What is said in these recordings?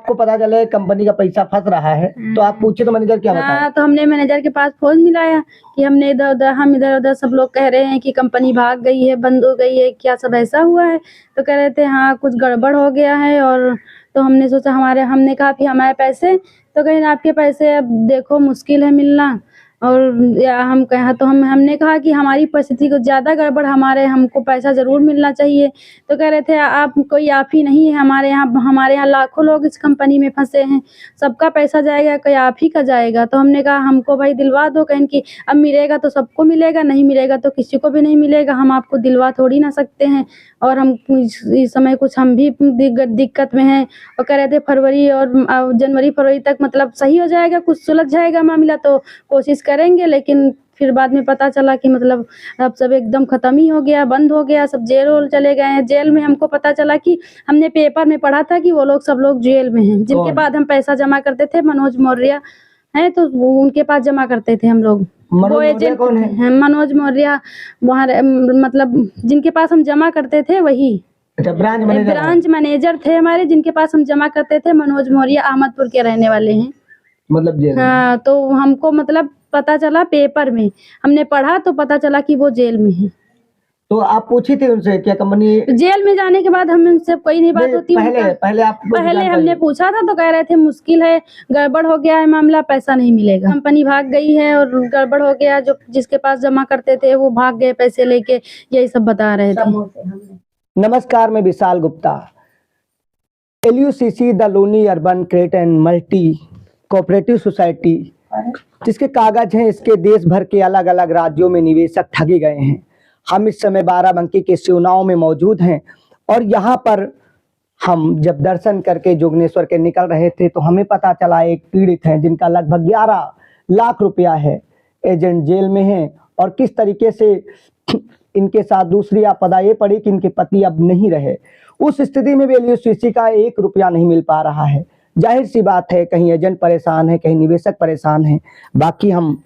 आपको पता चले कंपनी का पैसा फंस रहा है तो आप पूछे तो मैनेजर क्या बताया? हाँ, तो हमने मैनेजर के पास फोन मिलाया कि हम इधर उधर सब लोग कह रहे हैं कि कंपनी भाग गई है, बंद हो गई है, क्या सब ऐसा हुआ है? तो कह रहे थे हाँ कुछ गड़बड़ हो गया है। और तो हमने सोचा हमने कहा कि हमारे पैसे, तो कहीं आपके पैसे अब देखो मुश्किल है मिलना। और या हम कहा तो हमने कहा कि हमारी परिस्थिति कुछ ज़्यादा गड़बड़, हमको पैसा ज़रूर मिलना चाहिए। तो कह रहे थे आप ही नहीं है, हमारे यहाँ लाखों लोग इस कंपनी में फंसे हैं, सबका पैसा जाएगा कोई आप ही का जाएगा? तो हमने कहा हमको भाई दिलवा दो, कहें कि अब मिलेगा तो सबको मिलेगा, नहीं मिलेगा तो किसी को भी नहीं मिलेगा, हम आपको दिलवा थोड़ी ना सकते हैं। और हम इस समय कुछ हम भी दिक्कत में हैं। और कह रहे थे फरवरी और जनवरी फरवरी तक मतलब सही हो जाएगा, कुछ सुलझ जाएगा मामला, तो कोशिश करेंगे। लेकिन फिर बाद में पता चला कि मतलब अब सब एकदम खत्म ही हो गया, बंद हो गया, सब जेल वोल चले गए हैं। जेल में हमको पता चला कि हमने पेपर में पढ़ा था कि वो लोग सब लोग जेल में हैं, जिनके बाद हम पैसा जमा करते थे। मनोज मौर्य हैं, तो उनके पास जमा करते थे हम लोग। वो एजेंट कौन है? मनोज मौर्य, वहाँ मतलब जिनके पास हम जमा करते थे वही। अच्छा, ब्रांच मैनेजर थे हमारे, जिनके पास हम जमा करते थे। मनोज मौर्य अहमदपुर के रहने वाले हैं, मतलब जेल। हाँ, तो हमको मतलब पता चला पेपर में, हमने पढ़ा तो पता चला कि वो जेल में है। तो आप पूछी थी उनसे क्या कंपनी जेल में जाने के बाद हम उनसे कोई नहीं बात होती। पहले हमने पूछा था तो कह रहे थे मुश्किल है, गड़बड़ हो गया है मामला, पैसा नहीं मिलेगा, कंपनी भाग गई है और गड़बड़ हो गया, जो जिसके पास जमा करते थे वो भाग गए पैसे लेके, यही सब बता रहे थे। नमस्कार, मैं Vishal Gupta. LUCC the Loni urban credit and multi cooperative society, जिसके कागज हैं, इसके देश भर के अलग अलग राज्यों में निवेशक ठगे गए हैं। हम इस समय बाराबंकी के शिवनाओं में मौजूद हैं और यहाँ पर हम जब दर्शन करके जोगनेश्वर के निकल रहे थे तो हमें पता चला एक पीड़ित है जिनका लगभग 11 लाख रुपया है, एजेंट जेल में हैं। और किस तरीके से इनके साथ दूसरी आपदा ये पड़ी कि इनके पति अब नहीं रहे। उस स्थिति में भी LUCC का 1 रुपया नहीं मिल पा रहा है। जाहिर सी बात है, कहीं एजेंट परेशान है, कहीं निवेशक परेशान है। बाकी हम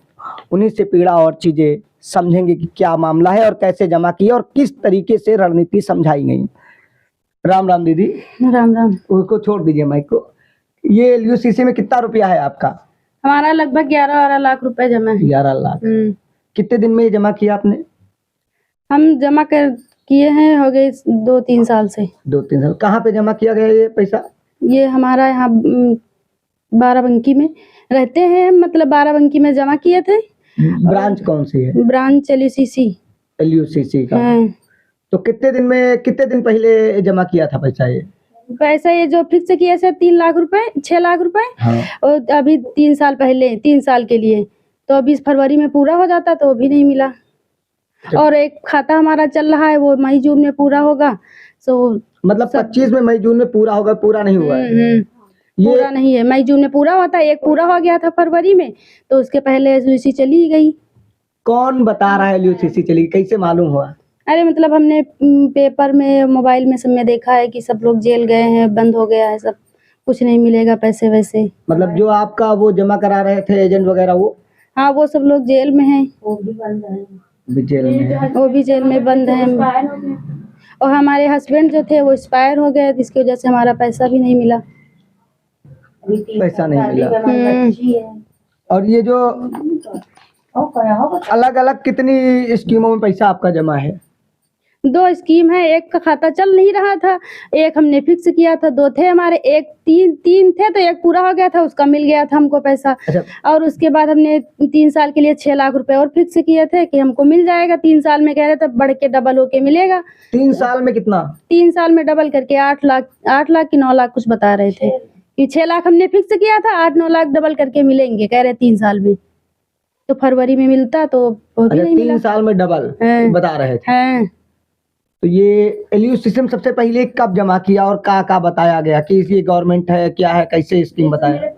उन्हीं से पीड़ा और चीज़ें समझेंगे कि क्या मामला है और कैसे जमा किए और किस तरीके से रणनीति समझाई गई। राम राम दीदी। राम राम। उसको छोड़ दीजिए माइक को। ये LUCC में कितना रुपया है आपका? हमारा लगभग 11 लाख रुपए जमा है। 11 लाख। कितने दिन में ये जमा किया आपने? हम जमा कर किए हैं, हो गए 2-3 साल से। 2-3 साल। कहाँ पे जमा किया गया ये पैसा? ये हमारा यहाँ बाराबंकी में रहते हैं, मतलब बाराबंकी में जमा किए थे। ब्रांच कौन सी है? ब्रांच LUCC का। तो कितने दिन पहले जमा किया था पैसा? ये जो फिक्स किए थे 3 लाख रुपए, 6 लाख रुपए। हाँ। और अभी 3 साल पहले, 3 साल के लिए, तो अभी फरवरी में पूरा हो जाता तो भी नहीं मिला। और एक खाता हमारा चल रहा है, वो मई जून में पूरा होगा। मतलब 25 में मई जून में पूरा होगा, पूरा नहीं हुआ है। पूरा नहीं है, मई जून में पूरा होता है। एक पूरा हो गया था फरवरी में, तो उसके पहले LUCC चली गई। कौन बता रहा है LUCC चली? कैसे मालूम हुआ? अरे मतलब हमने पेपर में, मोबाइल में सब में देखा है कि सब लोग जेल गए हैं, बंद हो गया है सब, कुछ नहीं मिलेगा पैसे वैसे। मतलब जो आपका वो जमा करा रहे थे एजेंट वगैरह, वो? हाँ, वो सब लोग जेल में हैं। वो भी बंद है। जेल में है। वो भी जेल में बंद है। और हमारे हस्बैंड जो थे वो एक्सपायर हो गए, जिसकी वजह से हमारा पैसा भी नहीं मिला। पैसा नहीं मिला। और ये जो अलग अलग कितनी स्कीमों में पैसा आपका जमा है? 2 स्कीम है, एक का खाता चल नहीं रहा था, एक हमने फिक्स किया था। 2 थे हमारे, एक 3 थे, तो एक पूरा हो गया था, उसका मिल गया था हमको पैसा। अच्छा। और उसके बाद हमने 3 साल के लिए 6 लाख रुपए और फिक्स किए थे कि हमको मिल जाएगा 3 साल में, कह रहे थे बढ़ के डबल होके मिलेगा। 3 साल में कितना? 3 साल में डबल करके 8 लाख की 9 लाख कुछ बता रहे थे कि 6 लाख हमने फिक्स किया था, 8-9 लाख डबल करके मिलेंगे, कह रहे 3 साल में। तो फरवरी में मिलता तो वो भी नहीं मिला। 3 साल में डबल बता रहे थे। हाँ। तो ये LUCC में सबसे पहले कब जमा किया और क्या बताया गया कि ये गवर्नमेंट है, क्या है, कैसे स्कीम बताया?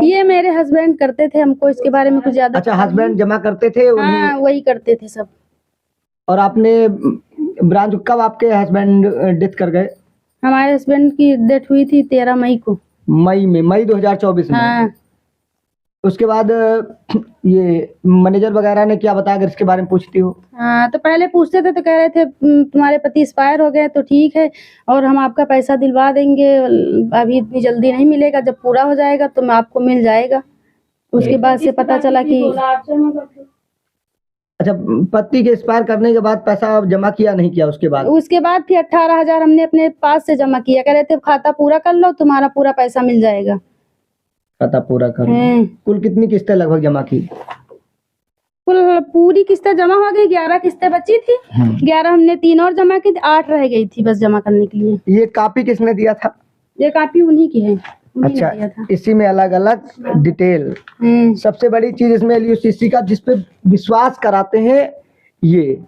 ये मेरे हस्बैंड करते थे, हमको इसके बारे में कुछ ज्यादा। अच्छा, हस्बैंड जमा करते थे? हाँ, वही करते थे सब। और आपने ब्रांच कब आपके हस्बैंड डेथ कर गए? हमारे हस्बैंड की डेथ हुई थी 13 मई को। मई 2024 में। हाँ। उसके बाद ये मैनेजर वगैरह ने क्या बताया, अगर इसके बारे में पूछती हो? हाँ, तो पहले पूछते थे तो कह रहे थे तुम्हारे पति एक्सपायर हो गए तो ठीक है और हम आपका पैसा दिलवा देंगे, अभी इतनी जल्दी नहीं मिलेगा, जब पूरा हो जाएगा तो मैं आपको मिल जाएगा। उसके बाद से पता चला कि अच्छा, पति के एक्सपायर करने के बाद पैसा आप जमा किया नहीं किया उसके बाद? उसके बाद फिर 18,000 हमने अपने पास से जमा किया, कह रहे थे खाता पूरा कर लो तुम्हारा पूरा पैसा मिल जाएगा। खाता पूरा कर। कुल कितनी किस्तें लगभग जमा की? कुल पूरी किस्तें जमा हो गई, 11 किस्तें बची थी। 11 हमने 3 और जमा की थी, 8 रह गई थी बस जमा करने के लिए। ये कॉपी किसने दिया था? ये कॉपी उन्हीं की है। अच्छा, इसी में अलग अलग डिटेल। सबसे बड़ी चीज इसमें एलयूसीसी का जिसपे विश्वास कराते हैं, ये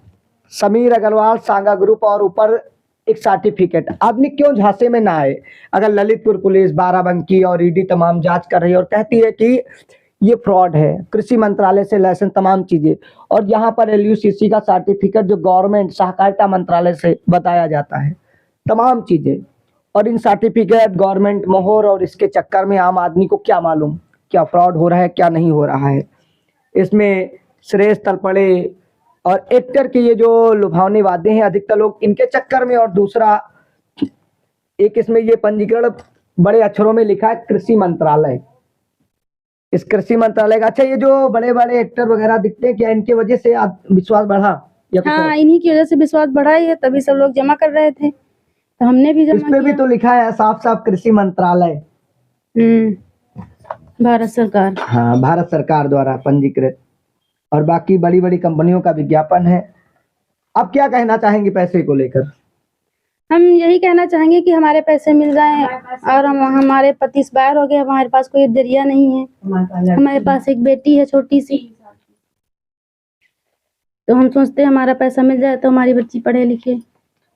समीर अग्रवाल सांगा ग्रुप, और ऊपर एक सर्टिफिकेट। आदमी क्यों झांसे में ना आए? अगर ललितपुर पुलिस, बाराबंकी और ईडी तमाम जांच कर रही है और कहती है कि ये फ्रॉड है, कृषि मंत्रालय से लाइसेंस तमाम चीजें, और यहाँ पर एलयूसीसी का सर्टिफिकेट जो गवर्नमेंट सहकारिता मंत्रालय से बताया जाता है तमाम चीजें, और इन सर्टिफिकेट गवर्नमेंट मोहर, और इसके चक्कर में आम आदमी को क्या मालूम क्या फ्रॉड हो रहा है क्या नहीं हो रहा है। इसमें श्रेष्ठ तलपड़े और एक्टर के ये जो लुभावनी वादे हैं, अधिकतर लोग इनके चक्कर में, और दूसरा एक इसमें ये पंजीकरण बड़े अक्षरों में लिखा है कृषि मंत्रालय, इस कृषि मंत्रालय का। अच्छा, ये जो बड़े बड़े एक्टर वगैरह दिखते हैं, क्या इनकी वजह से विश्वास बढ़ा या कुछ? हाँ, इन्हीं की वजह से विश्वास बढ़ा ही है, तभी सब लोग जमा कर रहे थे तो हमने भी जमा इस पे भी तो लिखा है साफ साफ कृषि मंत्रालय। भारत सरकार। हाँ, भारत सरकार द्वारा पंजीकृत, और बाकी बड़ी बड़ी कंपनियों का विज्ञापन है। अब क्या कहना चाहेंगे पैसे को लेकर? हम यही कहना चाहेंगे कि हमारे पैसे मिल जाएं, और हमारे पति एक्सपायर हो गए, हमारे पास कोई जरिया नहीं है, हमारे पास एक बेटी है छोटी सी, तो हम सोचते हैं हमारा पैसा मिल जाए तो हमारी बच्ची पढ़े लिखे।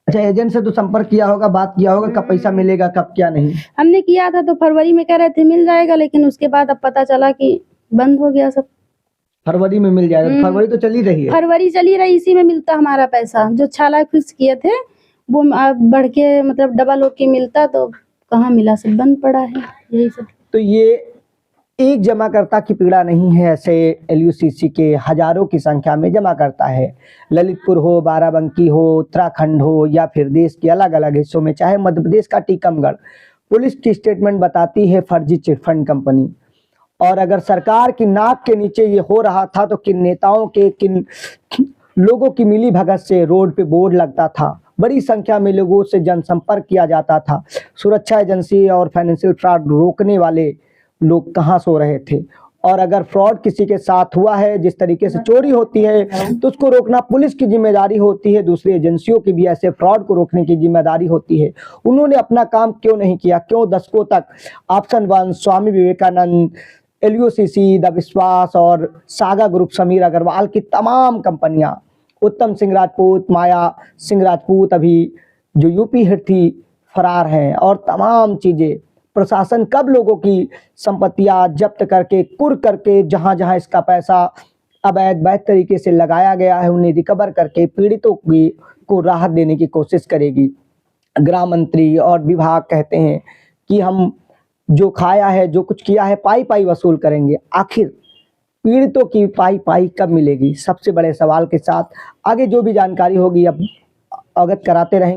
अच्छा, एजेंट से तो संपर्क किया होगा, बात किया होगा, कब पैसा मिलेगा कब क्या नहीं? हमने किया था तो फरवरी में कह रहे थे मिल जाएगा, लेकिन उसके बाद अब पता चला कि बंद हो गया सब। फरवरी में मिल जाएगा? फरवरी तो चली रही है। फरवरी चली रही, इसी में मिलता हमारा पैसा। जो 6 लाख फिक्स किए थे वो बढ़ के मतलब डबल होके मिलता, तो कहाँ मिला, सब बंद पड़ा है यही सब। तो ये एक जमाकर्ता की पीड़ा नहीं है, ऐसे एलयूसीसी के हजारों की संख्या में जमा करता है। ललितपुर हो, बाराबंकी हो, उत्तराखंड हो, या फिर देश के अलग अलग हिस्सों में, चाहे मध्य प्रदेश का टीकमगढ़, पुलिस की स्टेटमेंट बताती है फर्जी चिटफंड कंपनी। और अगर सरकार की नाक के नीचे ये हो रहा था तो किन नेताओं के, किन लोगों की मिली भगत से रोड पे बोर्ड लगता था, बड़ी संख्या में लोगों से जनसंपर्क किया जाता था। सुरक्षा एजेंसी और फाइनेंशियल फ्रॉड रोकने वाले लोग कहाँ सो रहे थे? और अगर फ्रॉड किसी के साथ हुआ है, जिस तरीके से चोरी होती है, तो उसको रोकना पुलिस की जिम्मेदारी होती है, दूसरी एजेंसियों की भी ऐसे फ्रॉड को रोकने की जिम्मेदारी होती है। उन्होंने अपना काम क्यों नहीं किया? क्यों दशकों तक option 1, Swami Vivekananda, LUCC, the विश्वास और सागा ग्रुप, समीर अग्रवाल की तमाम कंपनियां, उत्तम सिंह राजपूत, माया सिंह राजपूत अभी जो यूपी हिट थी, फरार हैं, और तमाम चीज़ें प्रशासन कब लोगों की संपत्तियां जब्त करके, कुर करके, जहां जहां इसका पैसा अवैध तरीके से लगाया गया है उन्हें रिकवर करके पीड़ितों को राहत देने की कोशिश करेगी। गृह मंत्री और विभाग कहते हैं कि हम जो खाया है, जो कुछ किया है, पाई पाई वसूल करेंगे। आखिर पीड़ितों की पाई पाई कब मिलेगी? सबसे बड़े सवाल के साथ आगे जो भी जानकारी होगी अब अवगत कराते रहेंगे।